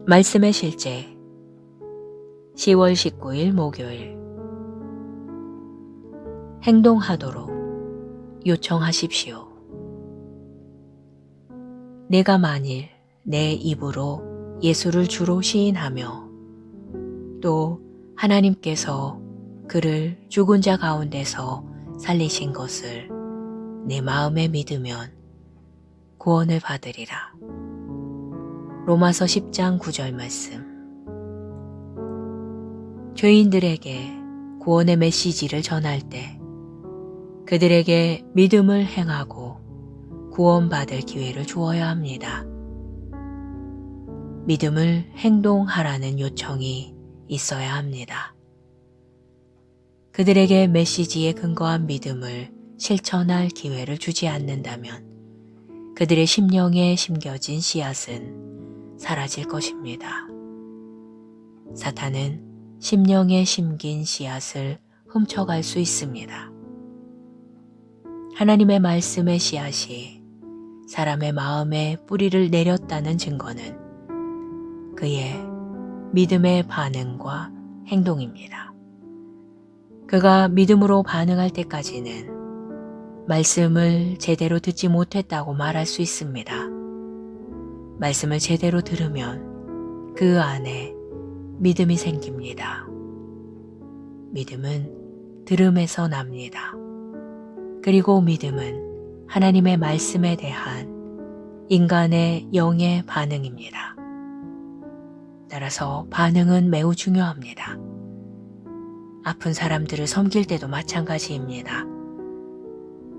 말씀의 실제 10월 19일 목요일 행동하도록 요청하십시오. 내가 만일 내 입으로 예수를 주로 시인하며 또 하나님께서 그를 죽은 자 가운데서 살리신 것을 내 마음에 믿으면 구원을 받으리라. 로마서 10장 9절 말씀. 죄인들에게 구원의 메시지를 전할 때 그들에게 믿음을 행하고 구원받을 기회를 주어야 합니다. 믿음을 행동하라는 요청이 있어야 합니다. 그들에게 메시지에 근거한 믿음을 실천할 기회를 주지 않는다면 그들의 심령에 심겨진 씨앗은 사라질 것입니다. 사탄은 심령에 심긴 씨앗을 훔쳐갈 수 있습니다. 하나님의 말씀의 씨앗이 사람의 마음에 뿌리를 내렸다는 증거는 그의 믿음의 반응과 행동입니다. 그가 믿음으로 반응할 때까지는 말씀을 제대로 듣지 못했다고 말할 수 있습니다. 말씀을 제대로 들으면 그 안에 믿음이 생깁니다. 믿음은 들음에서 납니다. 그리고 믿음은 하나님의 말씀에 대한 인간의 영의 반응입니다. 따라서 반응은 매우 중요합니다. 아픈 사람들을 섬길 때도 마찬가지입니다.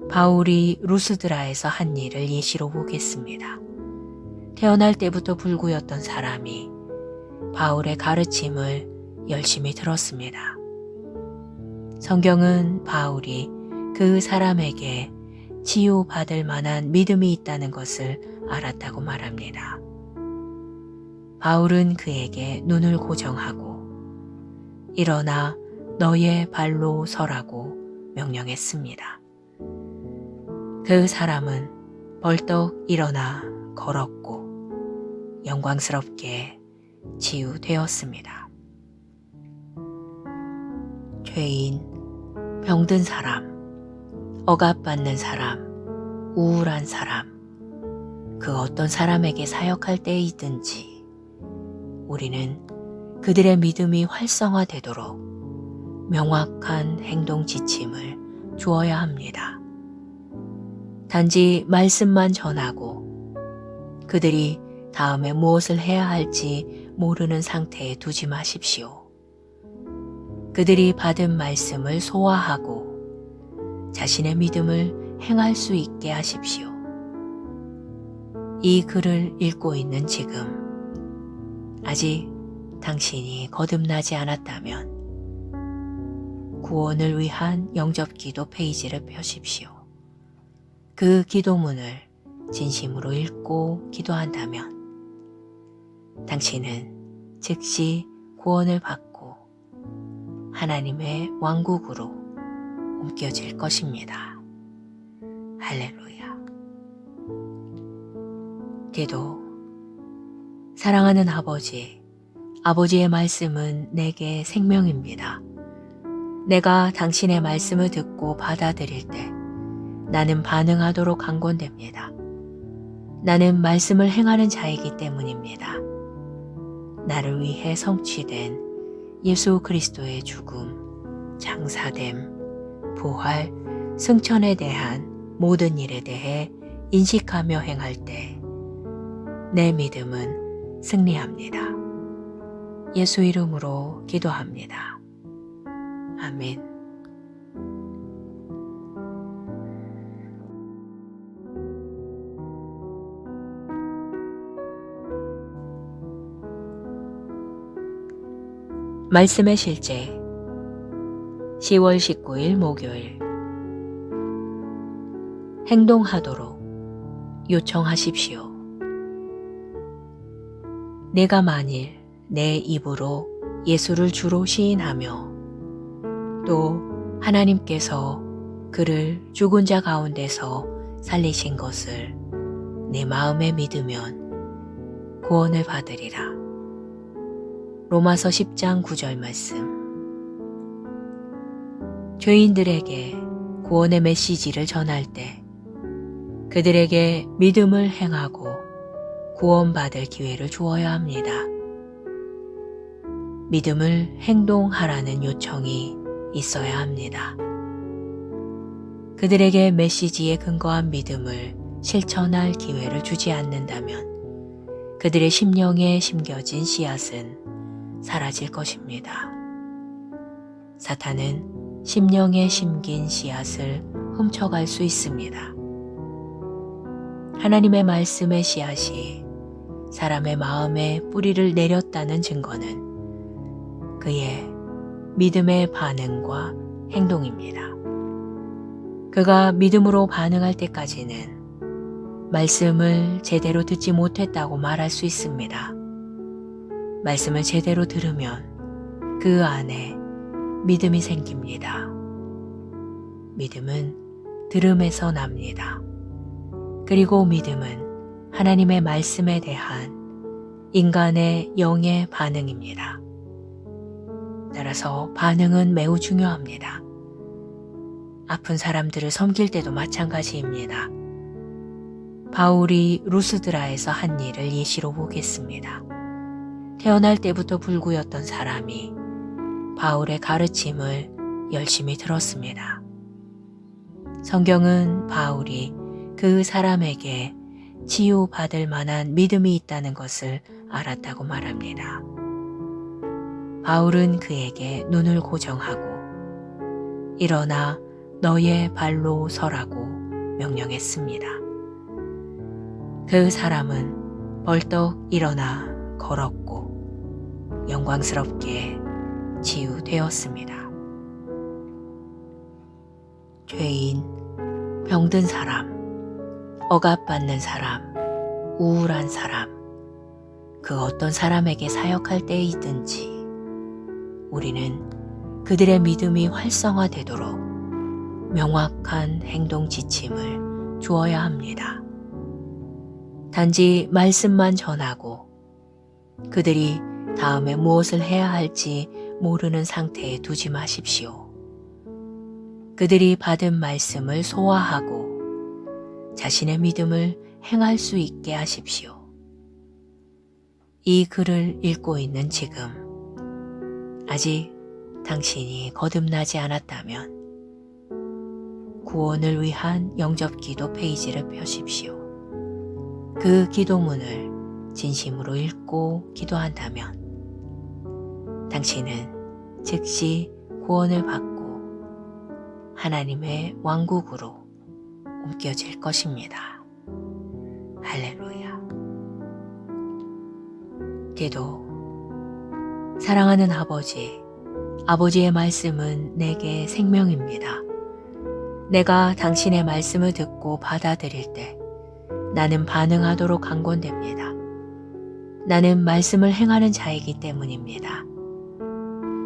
바울이 루스드라에서 한 일을 예시로 보겠습니다. 태어날 때부터 불구였던 사람이 바울의 가르침을 열심히 들었습니다. 성경은 바울이 그 사람에게 치유받을 만한 믿음이 있다는 것을 알았다고 말합니다. 바울은 그에게 눈을 고정하고 일어나 너의 발로 서라고 명령했습니다. 그 사람은 벌떡 일어나 걸었고 영광스럽게 치유되었습니다. 죄인, 병든 사람, 억압받는 사람, 우울한 사람, 그 어떤 사람에게 사역할 때이든지 우리는 그들의 믿음이 활성화되도록 명확한 행동 지침을 주어야 합니다. 단지 말씀만 전하고 그들이 다음에 무엇을 해야 할지 모르는 상태에 두지 마십시오. 그들이 받은 말씀을 소화하고 자신의 믿음을 행할 수 있게 하십시오. 이 글을 읽고 있는 지금 아직 당신이 거듭나지 않았다면 구원을 위한 영접기도 페이지를 펴십시오. 그 기도문을 진심으로 읽고 기도한다면 당신은 즉시 구원을 받고 하나님의 왕국으로 옮겨질 것입니다. 할렐루야. 기도. 사랑하는 아버지, 아버지의 말씀은 내게 생명입니다. 내가 당신의 말씀을 듣고 받아들일 때 나는 반응하도록 강권됩니다. 나는 말씀을 행하는 자이기 때문입니다. 나를 위해 성취된 예수 그리스도의 죽음, 장사됨, 부활, 승천에 대한 모든 일에 대해 인식하며 행할 때 내 믿음은 승리합니다. 예수 이름으로 기도합니다. 아멘. 말씀의 실제 10월 19일 목요일 행동하도록 요청하십시오. 내가 만일 내 입으로 예수를 주로 시인하며 또 하나님께서 그를 죽은 자 가운데서 살리신 것을 내 마음에 믿으면 구원을 받으리라. 로마서 10장 9절 말씀. 죄인들에게 구원의 메시지를 전할 때 그들에게 믿음을 행하고 구원받을 기회를 주어야 합니다. 믿음을 행동하라는 요청이 있어야 합니다. 그들에게 메시지에 근거한 믿음을 실천할 기회를 주지 않는다면 그들의 심령에 심겨진 씨앗은 사라질 것입니다. 사탄은 심령에 심긴 씨앗을 훔쳐갈 수 있습니다. 하나님의 말씀의 씨앗이 사람의 마음에 뿌리를 내렸다는 증거는 그의 믿음의 반응과 행동입니다. 그가 믿음으로 반응할 때까지는 말씀을 제대로 듣지 못했다고 말할 수 있습니다. 말씀을 제대로 들으면 그 안에 믿음이 생깁니다. 믿음은 들음에서 납니다. 그리고 믿음은 하나님의 말씀에 대한 인간의 영의 반응입니다. 따라서 반응은 매우 중요합니다. 아픈 사람들을 섬길 때도 마찬가지입니다. 바울이 루스드라에서 한 일을 예시로 보겠습니다. 태어날 때부터 불구였던 사람이 바울의 가르침을 열심히 들었습니다. 성경은 바울이 그 사람에게 치유받을 만한 믿음이 있다는 것을 알았다고 말합니다. 바울은 그에게 눈을 고정하고 일어나 너의 발로 서라고 명령했습니다. 그 사람은 벌떡 일어나 걸었고 영광스럽게 치유되었습니다. 죄인, 병든 사람, 억압받는 사람, 우울한 사람, 그 어떤 사람에게 사역할 때이든지 우리는 그들의 믿음이 활성화되도록 명확한 행동 지침을 주어야 합니다. 단지 말씀만 전하고 그들이 다음에 무엇을 해야 할지 모르는 상태에 두지 마십시오. 그들이 받은 말씀을 소화하고 자신의 믿음을 행할 수 있게 하십시오. 이 글을 읽고 있는 지금 아직 당신이 거듭나지 않았다면 구원을 위한 영접기도 페이지를 펴십시오. 그 기도문을 진심으로 읽고 기도한다면 당신은 즉시 구원을 받고 하나님의 왕국으로 옮겨질 것입니다. 할렐루야. 기도. 사랑하는 아버지, 아버지의 말씀은 내게 생명입니다. 내가 당신의 말씀을 듣고 받아들일 때 나는 반응하도록 강권됩니다. 나는 말씀을 행하는 자이기 때문입니다.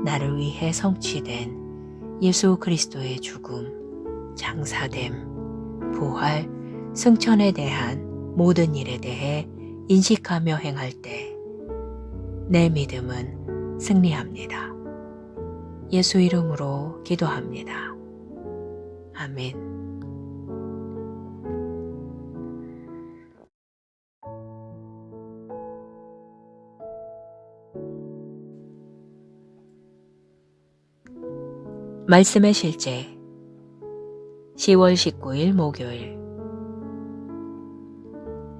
나를 위해 성취된 예수 그리스도의 죽음, 장사됨, 부활, 승천에 대한 모든 일에 대해 인식하며 행할 때 내 믿음은 승리합니다. 예수 이름으로 기도합니다. 아멘. 말씀의 실제 10월 19일 목요일.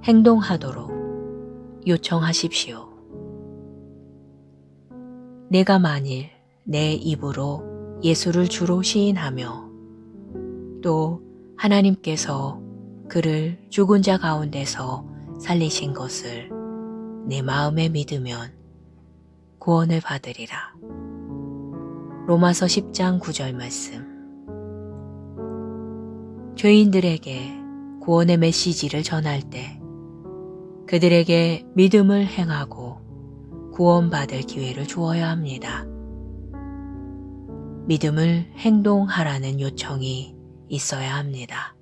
행동하도록 요청하십시오. 내가 만일 내 입으로 예수를 주로 시인하며 또 하나님께서 그를 죽은 자 가운데서 살리신 것을 내 마음에 믿으면 구원을 받으리라. 로마서 10장 9절 말씀. 죄인들에게 구원의 메시지를 전할 때 그들에게 믿음을 행하고 구원받을 기회를 주어야 합니다. 믿음을 행동하라는 요청이 있어야 합니다.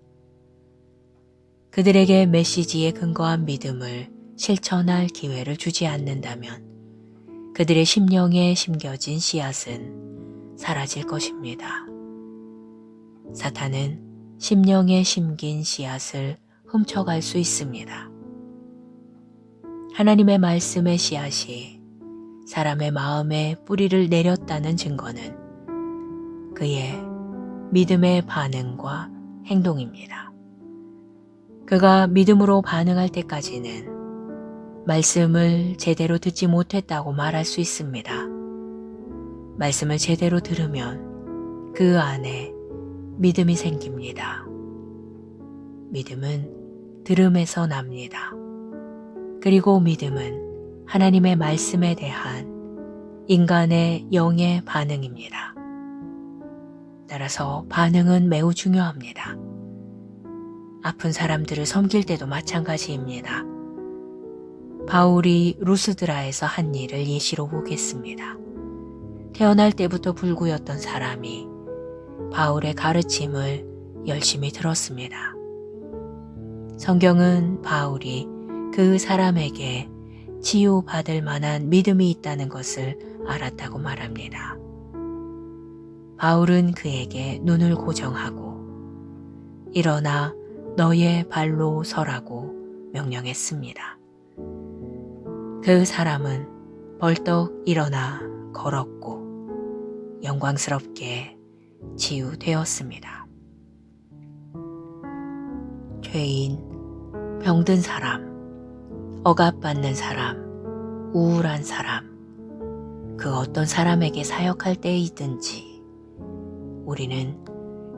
그들에게 메시지에 근거한 믿음을 실천할 기회를 주지 않는다면 그들의 심령에 심겨진 씨앗은 사라질 것입니다. 사탄은 심령에 심긴 씨앗을 훔쳐갈 수 있습니다. 하나님의 말씀의 씨앗이 사람의 마음에 뿌리를 내렸다는 증거는 그의 믿음의 반응과 행동입니다. 그가 믿음으로 반응할 때까지는 말씀을 제대로 듣지 못했다고 말할 수 있습니다. 말씀을 제대로 들으면 그 안에 믿음이 생깁니다. 믿음은 들음에서 납니다. 그리고 믿음은 하나님의 말씀에 대한 인간의 영의 반응입니다. 따라서 반응은 매우 중요합니다. 아픈 사람들을 섬길 때도 마찬가지입니다. 바울이 루스드라에서 한 일을 예시로 보겠습니다. 태어날 때부터 불구였던 사람이 바울의 가르침을 열심히 들었습니다. 성경은 바울이 그 사람에게 치유받을 만한 믿음이 있다는 것을 알았다고 말합니다. 바울은 그에게 눈을 고정하고 일어나 너의 발로 서라고 명령했습니다. 그 사람은 벌떡 일어나 걸었고 영광스럽게 치유되었습니다. 죄인, 병든 사람, 억압받는 사람, 우울한 사람, 그 어떤 사람에게 사역할 때이든지 우리는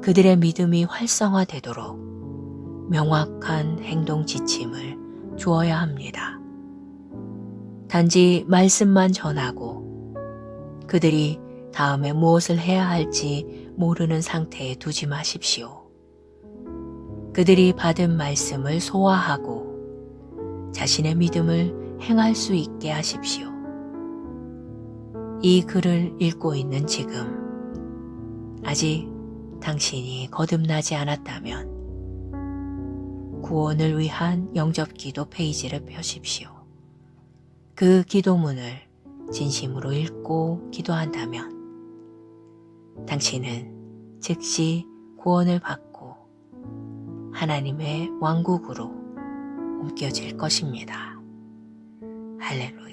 그들의 믿음이 활성화되도록 명확한 행동 지침을 주어야 합니다. 단지 말씀만 전하고 그들이 다음에 무엇을 해야 할지 모르는 상태에 두지 마십시오. 그들이 받은 말씀을 소화하고 자신의 믿음을 행할 수 있게 하십시오. 이 글을 읽고 있는 지금 아직 당신이 거듭나지 않았다면 구원을 위한 영접기도 페이지를 펴십시오. 그 기도문을 진심으로 읽고 기도한다면 당신은 즉시 구원을 받고 하나님의 왕국으로 옮겨질 것입니다. 할렐루야.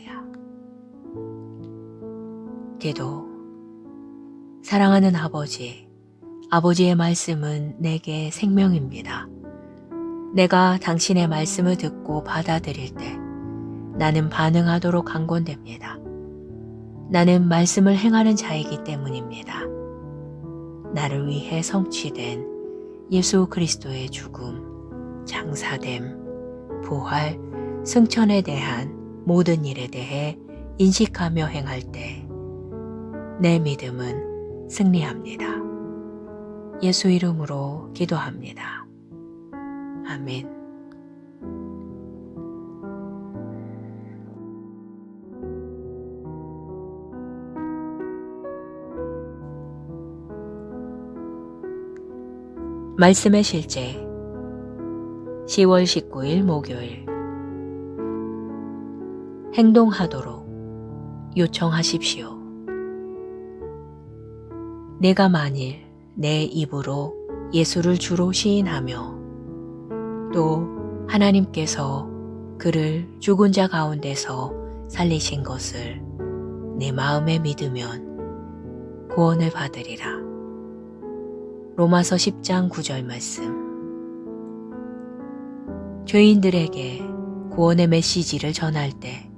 기도. 사랑하는 아버지, 아버지의 말씀은 내게 생명입니다. 내가 당신의 말씀을 듣고 받아들일 때 나는 반응하도록 강권됩니다. 나는 말씀을 행하는 자이기 때문입니다. 나를 위해 성취된 예수 그리스도의 죽음, 장사됨, 부활, 승천에 대한 모든 일에 대해 인식하며 행할 때 내 믿음은 승리합니다. 예수 이름으로 기도합니다. 아멘. 말씀의 실제 10월 19일 목요일 행동하도록 요청하십시오. 내가 만일 내 입으로 예수를 주로 시인하며 또 하나님께서 그를 죽은 자 가운데서 살리신 것을 내 마음에 믿으면 구원을 받으리라. 로마서 10장 9절 말씀. 죄인들에게 구원의 메시지를 전할 때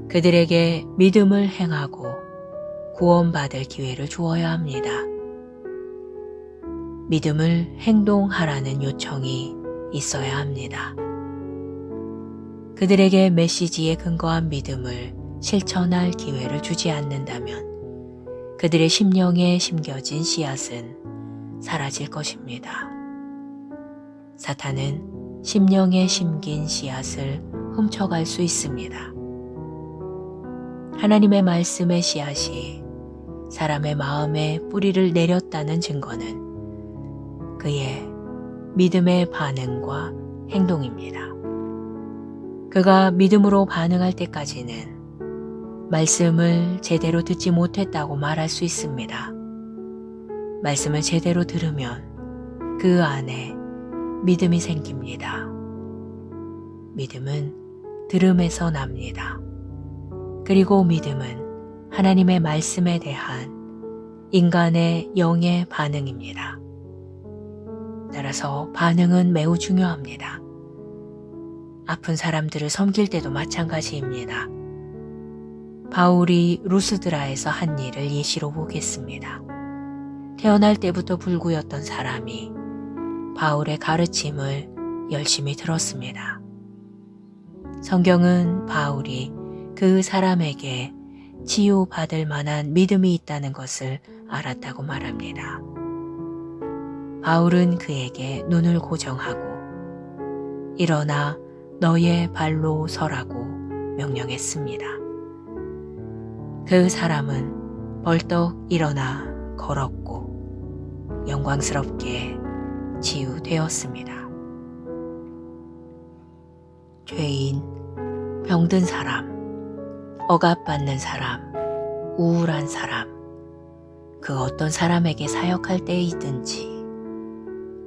그들에게 믿음을 행하고 구원받을 기회를 주어야 합니다. 믿음을 행동하라는 요청이 있어야 합니다. 그들에게 메시지에 근거한 믿음을 실천할 기회를 주지 않는다면 그들의 심령에 심겨진 씨앗은 사라질 것입니다. 사탄은 심령에 심긴 씨앗을 훔쳐갈 수 있습니다. 하나님의 말씀의 씨앗이 사람의 마음에 뿌리를 내렸다는 증거는 그의 믿음의 반응과 행동입니다. 그가 믿음으로 반응할 때까지는 말씀을 제대로 듣지 못했다고 말할 수 있습니다. 말씀을 제대로 들으면 그 안에 믿음이 생깁니다. 믿음은 들음에서 납니다. 그리고 믿음은 하나님의 말씀에 대한 인간의 영의 반응입니다. 따라서 반응은 매우 중요합니다. 아픈 사람들을 섬길 때도 마찬가지입니다. 바울이 루스드라에서 한 일을 예시로 보겠습니다. 태어날 때부터 불구였던 사람이 바울의 가르침을 열심히 들었습니다. 성경은 바울이 그 사람에게 치유받을 만한 믿음이 있다는 것을 알았다고 말합니다. 바울은 그에게 눈을 고정하고 일어나 너의 발로 서라고 명령했습니다. 그 사람은 벌떡 일어나 걸었고 영광스럽게 치유되었습니다. 죄인, 병든 사람, 억압받는 사람, 우울한 사람, 그 어떤 사람에게 사역할 때이든지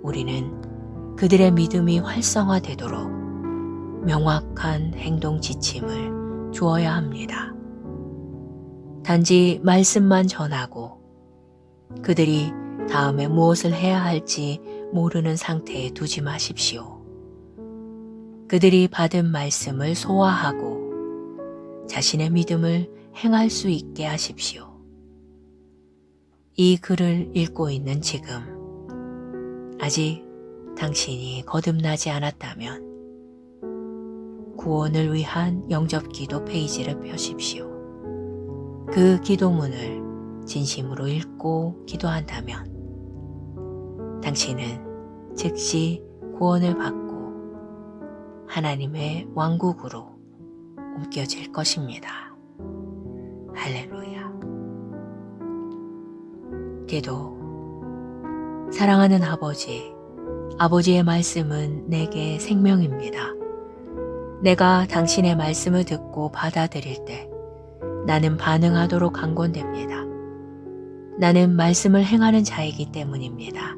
우리는 그들의 믿음이 활성화되도록 명확한 행동 지침을 주어야 합니다. 단지 말씀만 전하고 그들이 다음에 무엇을 해야 할지 모르는 상태에 두지 마십시오. 그들이 받은 말씀을 소화하고 자신의 믿음을 행할 수 있게 하십시오. 이 글을 읽고 있는 지금 아직 당신이 거듭나지 않았다면 구원을 위한 영접기도 페이지를 펴십시오. 그 기도문을 진심으로 읽고 기도한다면 당신은 즉시 구원을 받고 하나님의 왕국으로 옮겨질 것입니다. 할렐루야. 기도. 사랑하는 아버지, 아버지의 말씀은 내게 생명입니다. 내가 당신의 말씀을 듣고 받아들일 때 나는 반응하도록 강권됩니다. 나는 말씀을 행하는 자이기 때문입니다.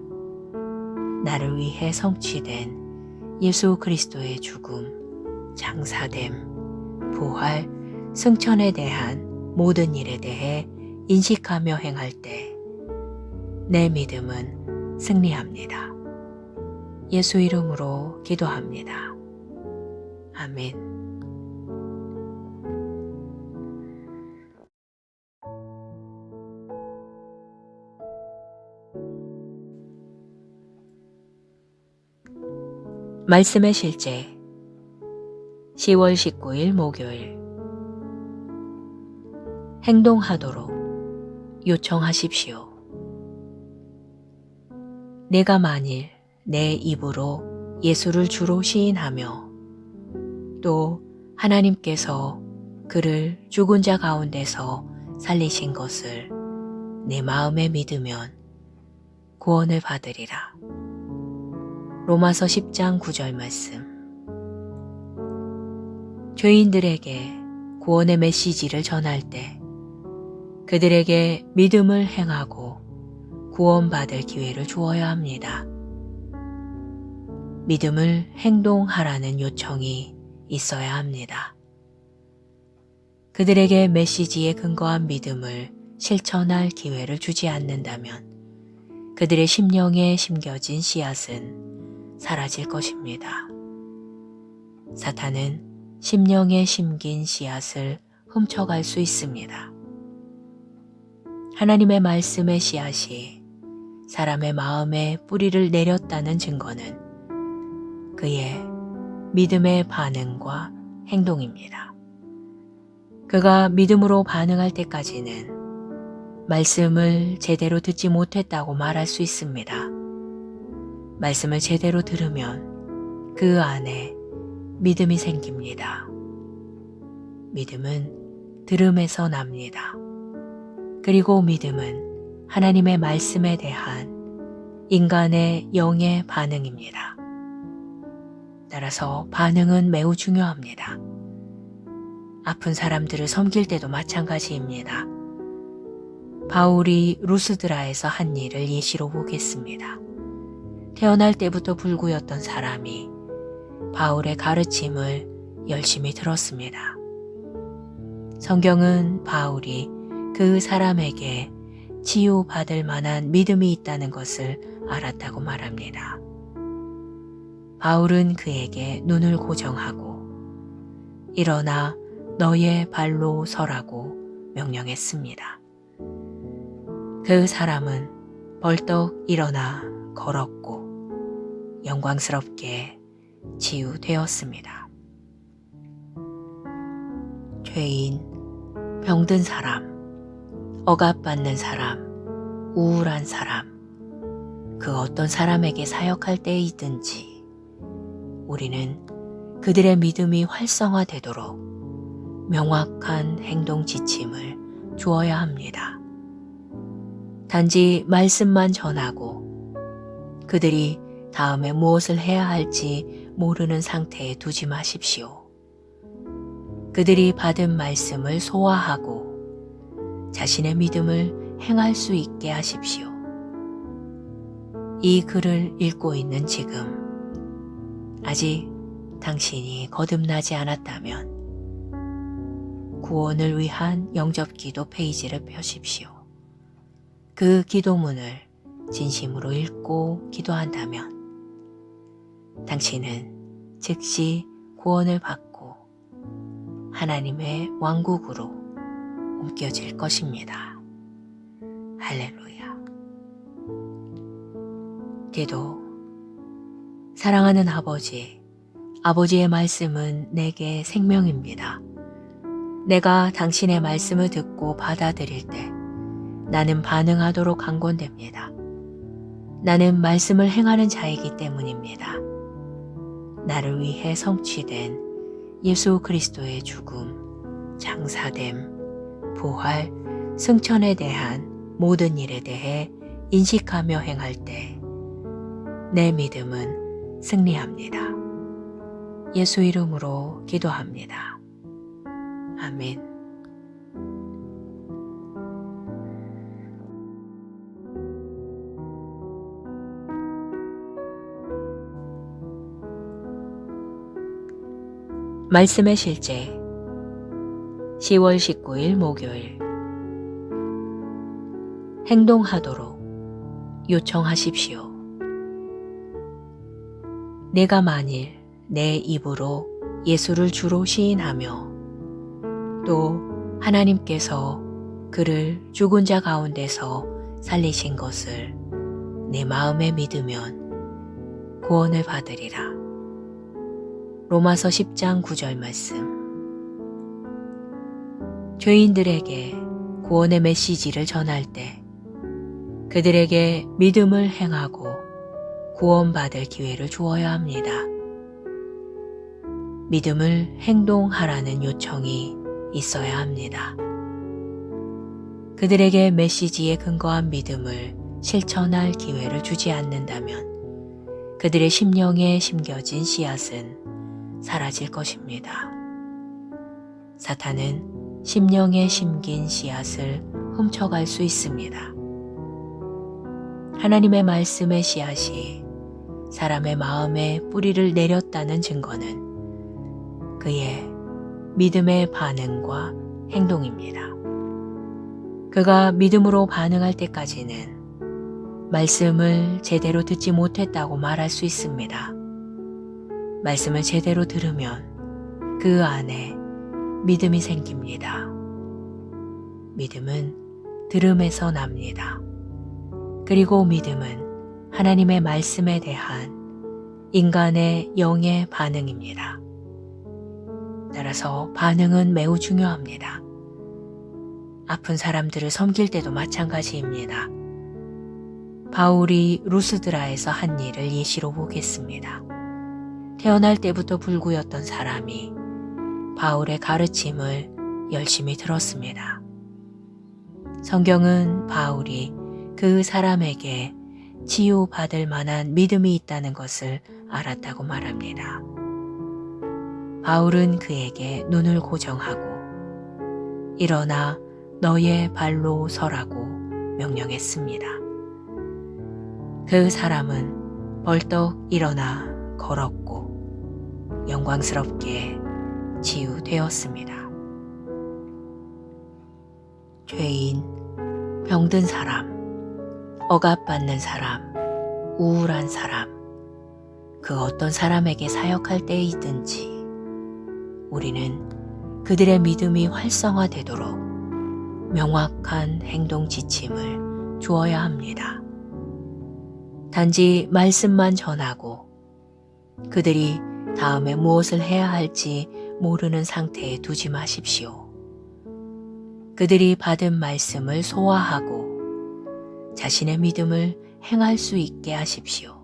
나를 위해 성취된 예수 그리스도의 죽음, 장사됨, 부활, 승천에 대한 모든 일에 대해 인식하며 행할 때 내 믿음은 승리합니다. 예수 이름으로 기도합니다. 아멘. 말씀의 실제 10월 19일 목요일 행동하도록 요청하십시오. 내가 만일 내 입으로 예수를 주로 시인하며 또 하나님께서 그를 죽은 자 가운데서 살리신 것을 내 마음에 믿으면 구원을 받으리라. 로마서 10장 9절 말씀. 죄인들에게 구원의 메시지를 전할 때 그들에게 믿음을 행하고 구원받을 기회를 주어야 합니다. 믿음을 행동하라는 요청이 있어야 합니다. 그들에게 메시지에 근거한 믿음을 실천할 기회를 주지 않는다면 그들의 심령에 심겨진 씨앗은 사라질 것입니다. 사탄은 심령에 심긴 씨앗을 훔쳐갈 수 있습니다. 하나님의 말씀의 씨앗이 사람의 마음에 뿌리를 내렸다는 증거는 그의 믿음의 반응과 행동입니다. 그가 믿음으로 반응할 때까지는 말씀을 제대로 듣지 못했다고 말할 수 있습니다. 말씀을 제대로 들으면 그 안에 믿음이 생깁니다. 믿음은 들음에서 납니다. 그리고 믿음은 하나님의 말씀에 대한 인간의 영의 반응입니다. 따라서 반응은 매우 중요합니다. 아픈 사람들을 섬길 때도 마찬가지입니다. 바울이 루스드라에서 한 일을 예시로 보겠습니다. 태어날 때부터 불구였던 사람이 바울의 가르침을 열심히 들었습니다. 성경은 바울이 그 사람에게 치유받을 만한 믿음이 있다는 것을 알았다고 말합니다. 바울은 그에게 눈을 고정하고 일어나 너의 발로 서라고 명령했습니다. 그 사람은 벌떡 일어나 걸었고 영광스럽게 치유되었습니다. 죄인, 병든 사람, 억압받는 사람, 우울한 사람, 그 어떤 사람에게 사역할 때이든지 우리는 그들의 믿음이 활성화되도록 명확한 행동 지침을 주어야 합니다. 단지 말씀만 전하고 그들이 다음에 무엇을 해야 할지 모르는 상태에 두지 마십시오. 그들이 받은 말씀을 소화하고 자신의 믿음을 행할 수 있게 하십시오. 이 글을 읽고 있는 지금 아직 당신이 거듭나지 않았다면 구원을 위한 영접기도 페이지를 펴십시오. 그 기도문을 진심으로 읽고 기도한다면 당신은 즉시 구원을 받고 하나님의 왕국으로 옮겨질 것입니다. 할렐루야. 기도. 사랑하는 아버지, 아버지의 말씀은 내게 생명입니다. 내가 당신의 말씀을 듣고 받아들일 때 나는 반응하도록 강권됩니다. 나는 말씀을 행하는 자이기 때문입니다. 나를 위해 성취된 예수 그리스도의 죽음, 장사됨, 부활, 승천에 대한 모든 일에 대해 인식하며 행할 때 내 믿음은 승리합니다. 예수 이름으로 기도합니다. 아멘. 말씀의 실제 10월 19일 목요일. 행동하도록 요청하십시오. 내가 만일 내 입으로 예수를 주로 시인하며 또 하나님께서 그를 죽은 자 가운데서 살리신 것을 내 마음에 믿으면 구원을 받으리라. 로마서 10장 9절 말씀. 죄인들에게 구원의 메시지를 전할 때 그들에게 믿음을 행하고 구원받을 기회를 주어야 합니다. 믿음을 행동하라는 요청이 있어야 합니다. 그들에게 메시지에 근거한 믿음을 실천할 기회를 주지 않는다면 그들의 심령에 심겨진 씨앗은 사라질 것입니다. 사탄은 심령에 심긴 씨앗을 훔쳐갈 수 있습니다. 하나님의 말씀의 씨앗이 사람의 마음에 뿌리를 내렸다는 증거는 그의 믿음의 반응과 행동입니다. 그가 믿음으로 반응할 때까지는 말씀을 제대로 듣지 못했다고 말할 수 있습니다. 말씀을 제대로 들으면 그 안에 믿음이 생깁니다. 믿음은 들음에서 납니다. 그리고 믿음은 하나님의 말씀에 대한 인간의 영의 반응입니다. 따라서 반응은 매우 중요합니다. 아픈 사람들을 섬길 때도 마찬가지입니다. 바울이 루스드라에서 한 일을 예시로 보겠습니다. 태어날 때부터 불구였던 사람이 바울의 가르침을 열심히 들었습니다. 성경은 바울이 그 사람에게 치유받을 만한 믿음이 있다는 것을 알았다고 말합니다. 바울은 그에게 눈을 고정하고 일어나 너의 발로 서라고 명령했습니다. 그 사람은 벌떡 일어나 걸었고 영광스럽게 치유되었습니다. 죄인, 병든 사람, 억압받는 사람, 우울한 사람, 그 어떤 사람에게 사역할 때이든지 우리는 그들의 믿음이 활성화되도록 명확한 행동 지침을 주어야 합니다. 단지 말씀만 전하고 그들이 다음에 무엇을 해야 할지 모르는 상태에 두지 마십시오. 그들이 받은 말씀을 소화하고 자신의 믿음을 행할 수 있게 하십시오.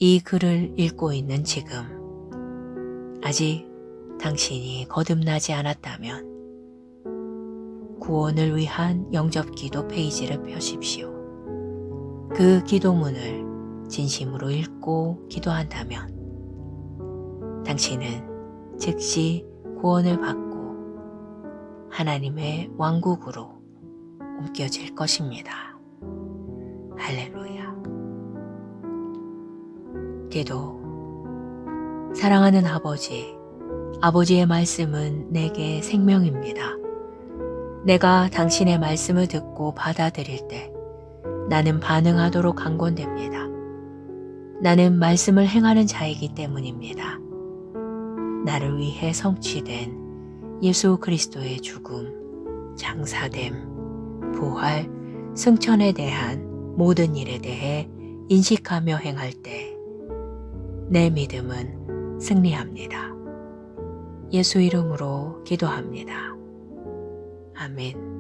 이 글을 읽고 있는 지금 아직 당신이 거듭나지 않았다면 구원을 위한 영접기도 페이지를 펴십시오. 그 기도문을 진심으로 읽고 기도한다면 당신은 즉시 구원을 받고 하나님의 왕국으로 옮겨질 것입니다. 할렐루야. 기도. 사랑하는 아버지, 아버지의 말씀은 내게 생명입니다. 내가 당신의 말씀을 듣고 받아들일 때 나는 반응하도록 강권됩니다. 나는 말씀을 행하는 자이기 때문입니다. 나를 위해 성취된 예수 그리스도의 죽음, 장사됨, 부활, 승천에 대한 모든 일에 대해 인식하며 행할 때 내 믿음은 승리합니다. 예수 이름으로 기도합니다. 아멘.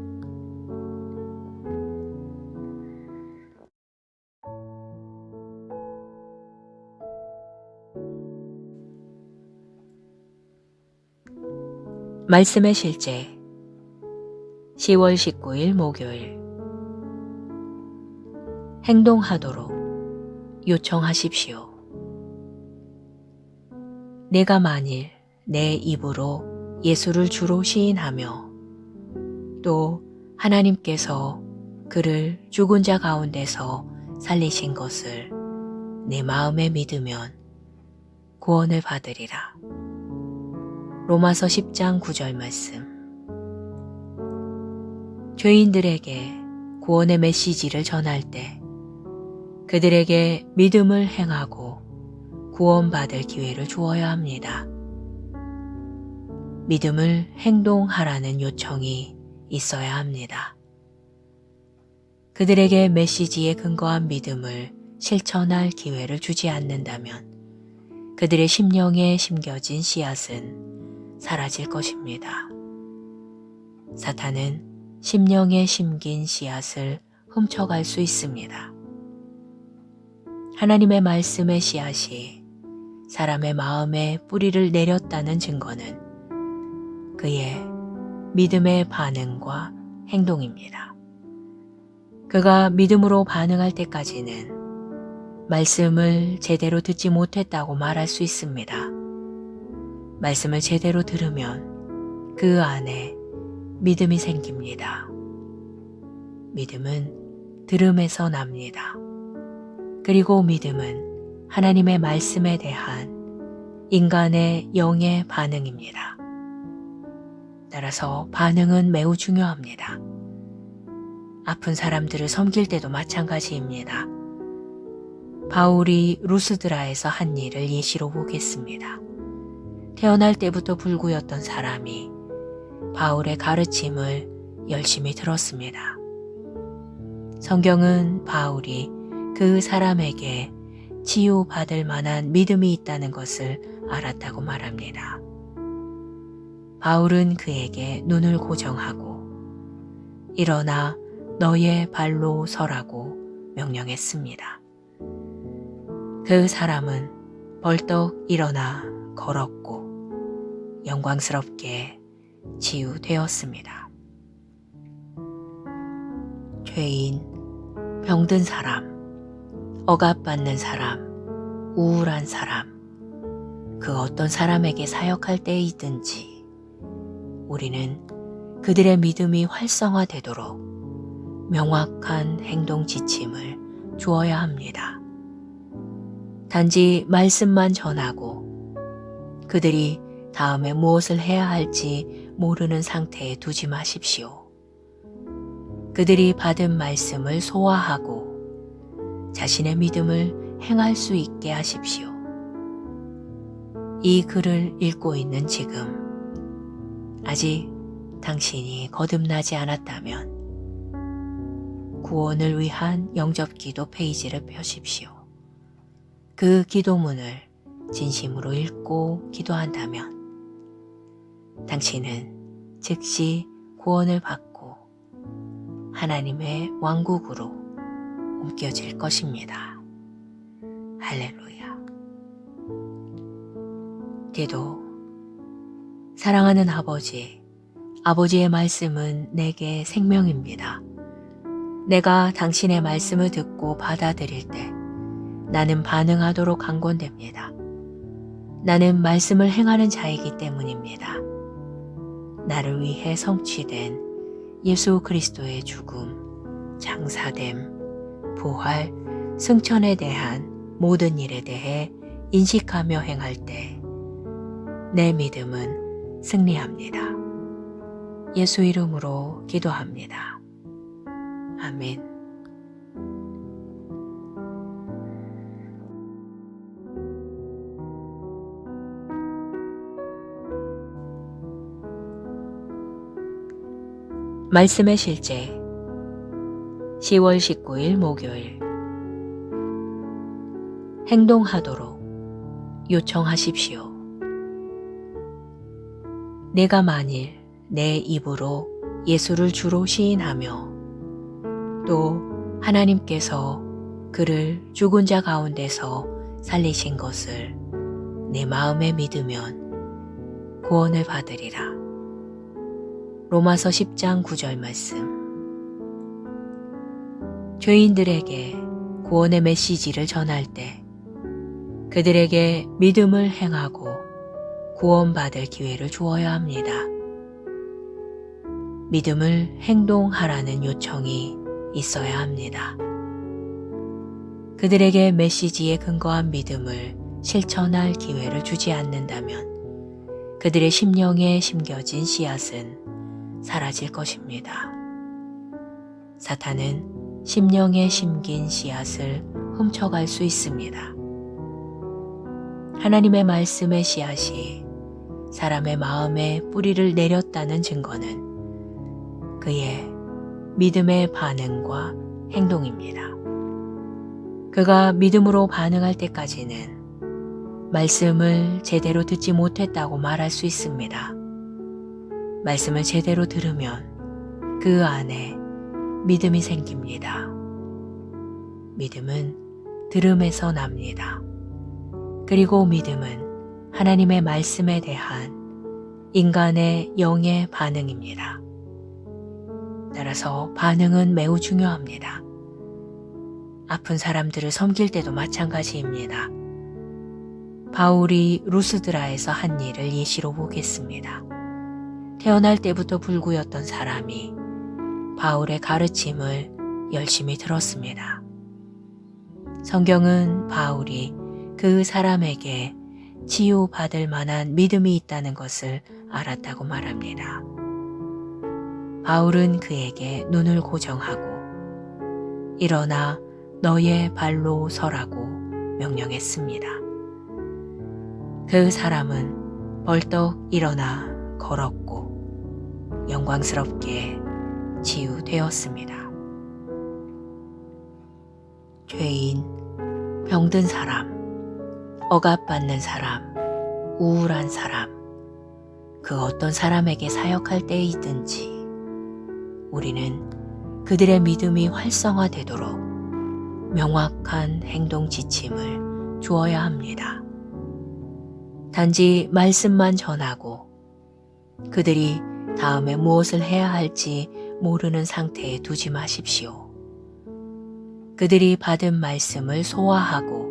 말씀의 실제 10월 19일 목요일 행동하도록 요청하십시오. 내가 만일 내 입으로 예수를 주로 시인하며 또 하나님께서 그를 죽은 자 가운데서 살리신 것을 내 마음에 믿으면 구원을 받으리라. 로마서 10장 9절 말씀. 죄인들에게 구원의 메시지를 전할 때 그들에게 믿음을 행하고 구원받을 기회를 주어야 합니다. 믿음을 행동하라는 요청이 있어야 합니다. 그들에게 메시지에 근거한 믿음을 실천할 기회를 주지 않는다면 그들의 심령에 심겨진 씨앗은 사라질 것입니다. 사탄은 심령에 심긴 씨앗을 훔쳐갈 수 있습니다. 하나님의 말씀의 씨앗이 사람의 마음에 뿌리를 내렸다는 증거는 그의 믿음의 반응과 행동입니다. 그가 믿음으로 반응할 때까지는 말씀을 제대로 듣지 못했다고 말할 수 있습니다. 말씀을 제대로 들으면 그 안에 믿음이 생깁니다. 믿음은 들음에서 납니다. 그리고 믿음은 하나님의 말씀에 대한 인간의 영의 반응입니다. 따라서 반응은 매우 중요합니다. 아픈 사람들을 섬길 때도 마찬가지입니다. 바울이 루스드라에서 한 일을 예시로 보겠습니다. 태어날 때부터 불구였던 사람이 바울의 가르침을 열심히 들었습니다. 성경은 바울이 그 사람에게 치유받을 만한 믿음이 있다는 것을 알았다고 말합니다. 바울은 그에게 눈을 고정하고 일어나 너의 발로 서라고 명령했습니다. 그 사람은 벌떡 일어나 걸었고 영광스럽게 치유되었습니다. 죄인, 병든 사람, 억압받는 사람, 우울한 사람, 그 어떤 사람에게 사역할 때이든지 우리는 그들의 믿음이 활성화되도록 명확한 행동 지침을 주어야 합니다. 단지 말씀만 전하고 그들이 다음에 무엇을 해야 할지 모르는 상태에 두지 마십시오. 그들이 받은 말씀을 소화하고 자신의 믿음을 행할 수 있게 하십시오. 이 글을 읽고 있는 지금 아직 당신이 거듭나지 않았다면 구원을 위한 영접기도 페이지를 펴십시오. 그 기도문을 진심으로 읽고 기도한다면 당신은 즉시 구원을 받고 하나님의 왕국으로 옮겨질 것입니다. 할렐루야. 기도. 사랑하는 아버지, 아버지의 말씀은 내게 생명입니다. 내가 당신의 말씀을 듣고 받아들일 때 나는 반응하도록 강권됩니다. 나는 말씀을 행하는 자이기 때문입니다. 나를 위해 성취된 예수 그리스도의 죽음, 장사됨, 부활, 승천에 대한 모든 일에 대해 인식하며 행할 때 내 믿음은 승리합니다. 예수 이름으로 기도합니다. 아멘. 말씀의 실제 10월 19일 목요일. 행동하도록 요청하십시오. 내가 만일 내 입으로 예수를 주로 시인하며 또 하나님께서 그를 죽은 자 가운데서 살리신 것을 내 마음에 믿으면 구원을 받으리라. 로마서 10장 9절 말씀. 죄인들에게 구원의 메시지를 전할 때 그들에게 믿음을 행하고 구원받을 기회를 주어야 합니다. 믿음을 행동하라는 요청이 있어야 합니다. 그들에게 메시지에 근거한 믿음을 실천할 기회를 주지 않는다면 그들의 심령에 심겨진 씨앗은 사라질 것입니다. 사탄은 심령에 심긴 씨앗을 훔쳐갈 수 있습니다. 하나님의 말씀의 씨앗이 사람의 마음에 뿌리를 내렸다는 증거는 그의 믿음의 반응과 행동입니다. 그가 믿음으로 반응할 때까지는 말씀을 제대로 듣지 못했다고 말할 수 있습니다. 말씀을 제대로 들으면 그 안에 믿음이 생깁니다. 믿음은 들음에서 납니다. 그리고 믿음은 하나님의 말씀에 대한 인간의 영의 반응입니다. 따라서 반응은 매우 중요합니다. 아픈 사람들을 섬길 때도 마찬가지입니다. 바울이 루스드라에서 한 일을 예시로 보겠습니다. 태어날 때부터 불구였던 사람이 바울의 가르침을 열심히 들었습니다. 성경은 바울이 그 사람에게 치유받을 만한 믿음이 있다는 것을 알았다고 말합니다. 바울은 그에게 눈을 고정하고 일어나 너의 발로 서라고 명령했습니다. 그 사람은 벌떡 일어나 걸었고 영광스럽게 치유되었습니다. 죄인, 병든 사람, 억압받는 사람, 우울한 사람, 그 어떤 사람에게 사역할 때이든지 우리는 그들의 믿음이 활성화되도록 명확한 행동 지침을 주어야 합니다. 단지 말씀만 전하고 그들이 다음에 무엇을 해야 할지 모르는 상태에 두지 마십시오. 그들이 받은 말씀을 소화하고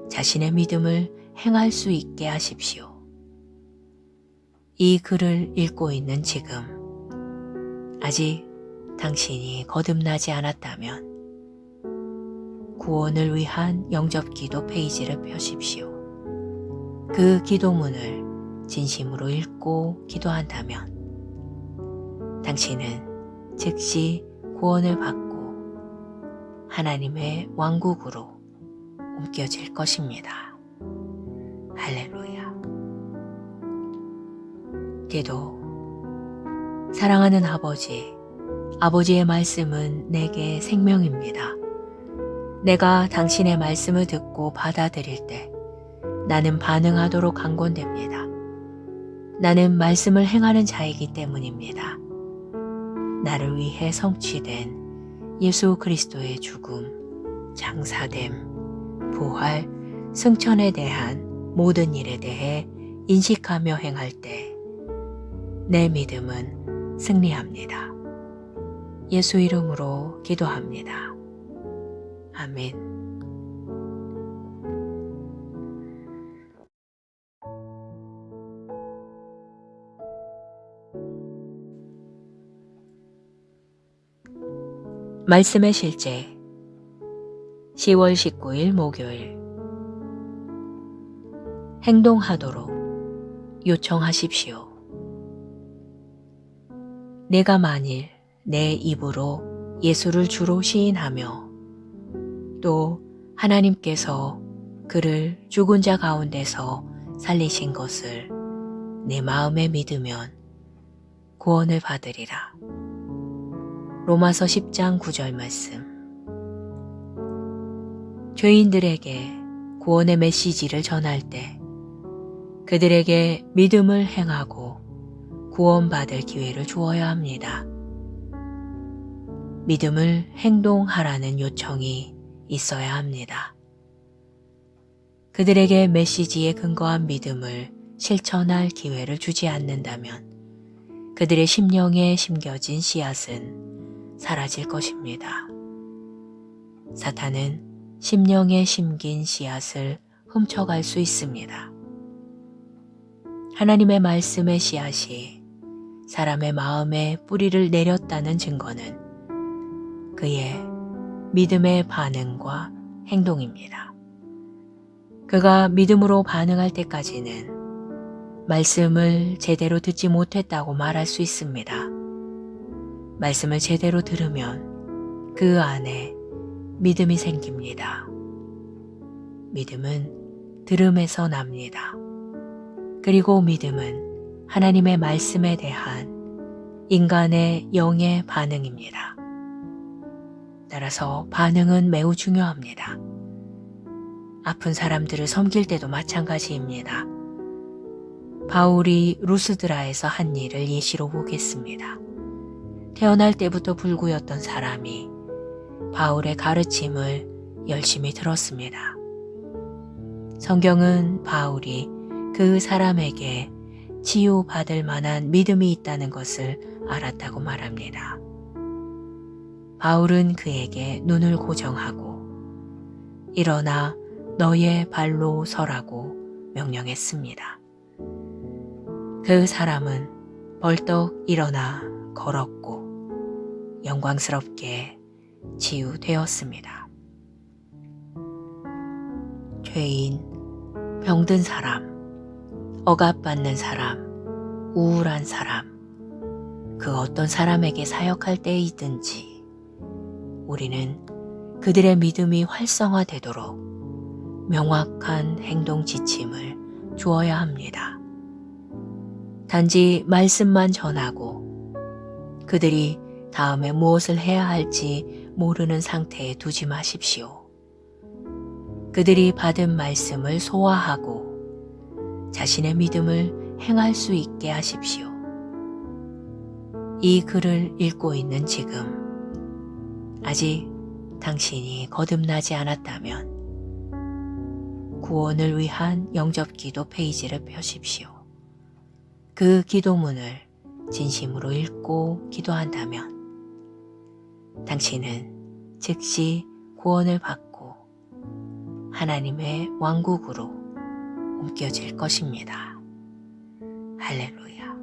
자신의 믿음을 행할 수 있게 하십시오. 이 글을 읽고 있는 지금 아직 당신이 거듭나지 않았다면 구원을 위한 영접기도 페이지를 펴십시오. 그 기도문을 진심으로 읽고 기도한다면 당신은 즉시 구원을 받고 하나님의 왕국으로 옮겨질 것입니다. 할렐루야. 기도. 사랑하는 아버지, 아버지의 말씀은 내게 생명입니다. 내가 당신의 말씀을 듣고 받아들일 때 나는 반응하도록 강권됩니다. 나는 말씀을 행하는 자이기 때문입니다. 나를 위해 성취된 예수 그리스도의 죽음, 장사됨, 부활, 승천에 대한 모든 일에 대해 인식하며 행할 때 내 믿음은 승리합니다. 예수 이름으로 기도합니다. 아멘. 말씀의 실제 10월 19일 목요일. 행동하도록 요청하십시오. 내가 만일 내 입으로 예수를 주로 시인하며 또 하나님께서 그를 죽은 자 가운데서 살리신 것을 내 마음에 믿으면 구원을 받으리라. 로마서 10장 9절 말씀. 죄인들에게 구원의 메시지를 전할 때 그들에게 믿음을 행하고 구원받을 기회를 주어야 합니다. 믿음을 행동하라는 요청이 있어야 합니다. 그들에게 메시지에 근거한 믿음을 실천할 기회를 주지 않는다면 그들의 심령에 심겨진 씨앗은 사라질 것입니다. 사탄은 심령에 심긴 씨앗을 훔쳐갈 수 있습니다. 하나님의 말씀의 씨앗이 사람의 마음에 뿌리를 내렸다는 증거는 그의 믿음의 반응과 행동입니다. 그가 믿음으로 반응할 때까지는 말씀을 제대로 듣지 못했다고 말할 수 있습니다. 말씀을 제대로 들으면 그 안에 믿음이 생깁니다. 믿음은 들음에서 납니다. 그리고 믿음은 하나님의 말씀에 대한 인간의 영의 반응입니다. 따라서 반응은 매우 중요합니다. 아픈 사람들을 섬길 때도 마찬가지입니다. 바울이 루스드라에서 한 일을 예시로 보겠습니다. 태어날 때부터 불구였던 사람이 바울의 가르침을 열심히 들었습니다. 성경은 바울이 그 사람에게 치유받을 만한 믿음이 있다는 것을 알았다고 말합니다. 바울은 그에게 눈을 고정하고 일어나 너의 발로 서라고 명령했습니다. 그 사람은 벌떡 일어나 걸었고 영광스럽게 치유되었습니다. 죄인, 병든 사람, 억압받는 사람, 우울한 사람, 그 어떤 사람에게 사역할 때이든지 우리는 그들의 믿음이 활성화되도록 명확한 행동 지침을 주어야 합니다. 단지 말씀만 전하고 그들이 다음에 무엇을 해야 할지 모르는 상태에 두지 마십시오. 그들이 받은 말씀을 소화하고 자신의 믿음을 행할 수 있게 하십시오. 이 글을 읽고 있는 지금 아직 당신이 거듭나지 않았다면 구원을 위한 영접기도 페이지를 펴십시오. 그 기도문을 진심으로 읽고 기도한다면 당신은 즉시 구원을 받고 하나님의 왕국으로 옮겨질 것입니다. 할렐루야.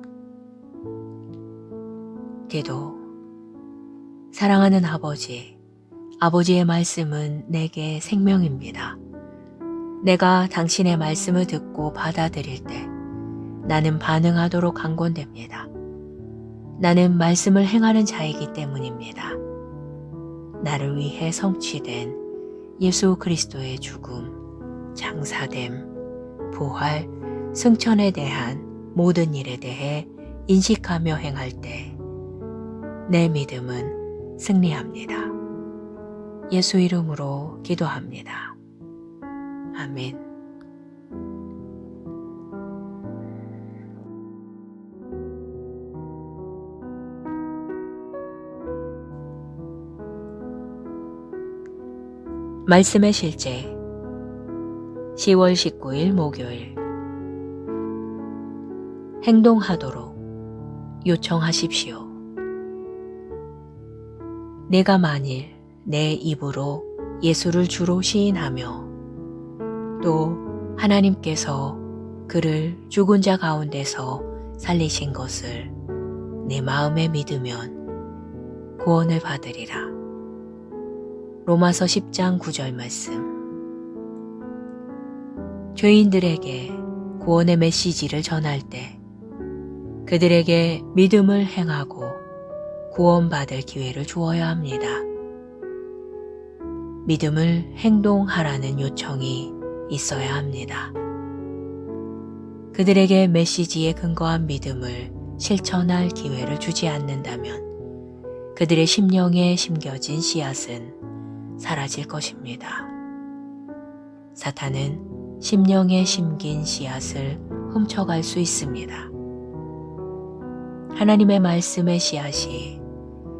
기도. 사랑하는 아버지, 아버지의 말씀은 내게 생명입니다. 내가 당신의 말씀을 듣고 받아들일 때 나는 반응하도록 강권됩니다. 나는 말씀을 행하는 자이기 때문입니다. 나를 위해 성취된 예수 그리스도의 죽음, 장사됨, 부활, 승천에 대한 모든 일에 대해 인식하며 행할 때 내 믿음은 승리합니다. 예수 이름으로 기도합니다. 아멘. 말씀의 실제 10월 19일 목요일 행동하도록 요청하십시오. 내가 만일 내 입으로 예수를 주로 시인하며 또 하나님께서 그를 죽은 자 가운데서 살리신 것을 내 마음에 믿으면 구원을 받으리라. 로마서 10장 9절 말씀. 죄인들에게 구원의 메시지를 전할 때 그들에게 믿음을 행하고 구원받을 기회를 주어야 합니다. 믿음을 행동하라는 요청이 있어야 합니다. 그들에게 메시지에 근거한 믿음을 실천할 기회를 주지 않는다면 그들의 심령에 심겨진 씨앗은 사라질 것입니다. 사탄은 심령에 심긴 씨앗을 훔쳐갈 수 있습니다. 하나님의 말씀의 씨앗이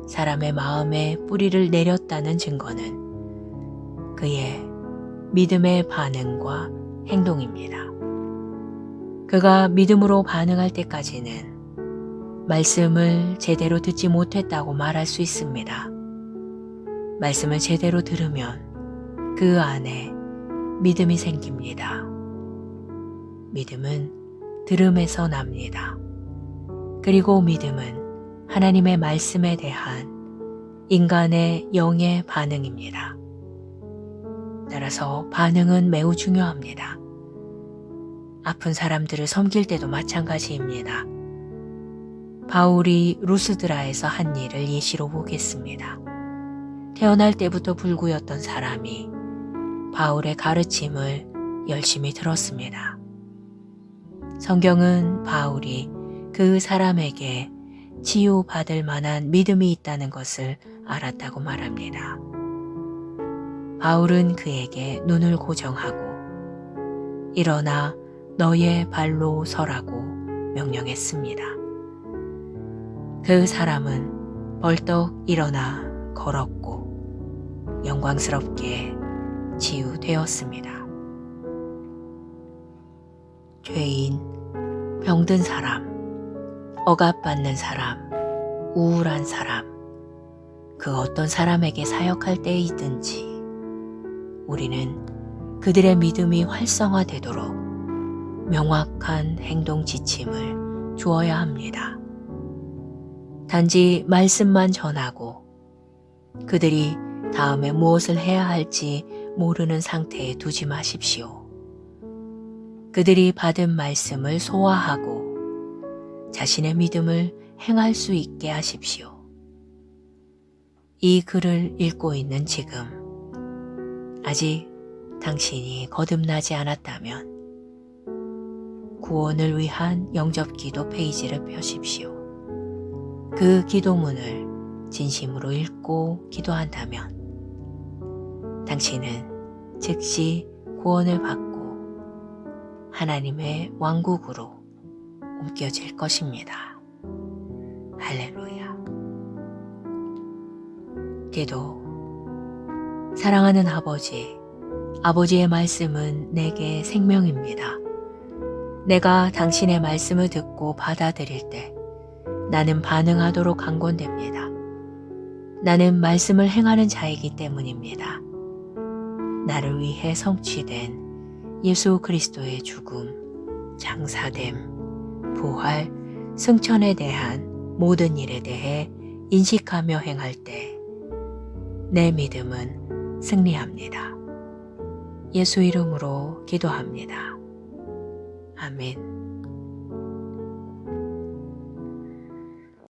사람의 마음에 뿌리를 내렸다는 증거는 그의 믿음의 반응과 행동입니다. 그가 믿음으로 반응할 때까지는 말씀을 제대로 듣지 못했다고 말할 수 있습니다. 말씀을 제대로 들으면 그 안에 믿음이 생깁니다. 믿음은 들음에서 납니다. 그리고 믿음은 하나님의 말씀에 대한 인간의 영의 반응입니다. 따라서 반응은 매우 중요합니다. 아픈 사람들을 섬길 때도 마찬가지입니다. 바울이 루스드라에서 한 일을 예시로 보겠습니다. 태어날 때부터 불구였던 사람이 바울의 가르침을 열심히 들었습니다. 성경은 바울이 그 사람에게 치유받을 만한 믿음이 있다는 것을 알았다고 말합니다. 바울은 그에게 눈을 고정하고 일어나 너의 발로 서라고 명령했습니다. 그 사람은 벌떡 일어나 걸었고 영광스럽게 치유되었습니다. 죄인, 병든 사람, 억압받는 사람, 우울한 사람, 그 어떤 사람에게 사역할 때이든지 우리는 그들의 믿음이 활성화되도록 명확한 행동 지침을 주어야 합니다. 단지 말씀만 전하고 그들이 다음에 무엇을 해야 할지 모르는 상태에 두지 마십시오. 그들이 받은 말씀을 소화하고 자신의 믿음을 행할 수 있게 하십시오. 이 글을 읽고 있는 지금 아직 당신이 거듭나지 않았다면 구원을 위한 영접기도 페이지를 펴십시오. 그 기도문을 진심으로 읽고 기도한다면 당신은 즉시 구원을 받고 하나님의 왕국으로 옮겨질 것입니다. 할렐루야. 기도. 사랑하는 아버지, 아버지의 말씀은 내게 생명입니다. 내가 당신의 말씀을 듣고 받아들일 때 나는 반응하도록 강권됩니다. 나는 말씀을 행하는 자이기 때문입니다. 나를 위해 성취된 예수 그리스도의 죽음, 장사됨, 부활, 승천에 대한 모든 일에 대해 인식하며 행할 때 내 믿음은 승리합니다. 예수 이름으로 기도합니다. 아멘.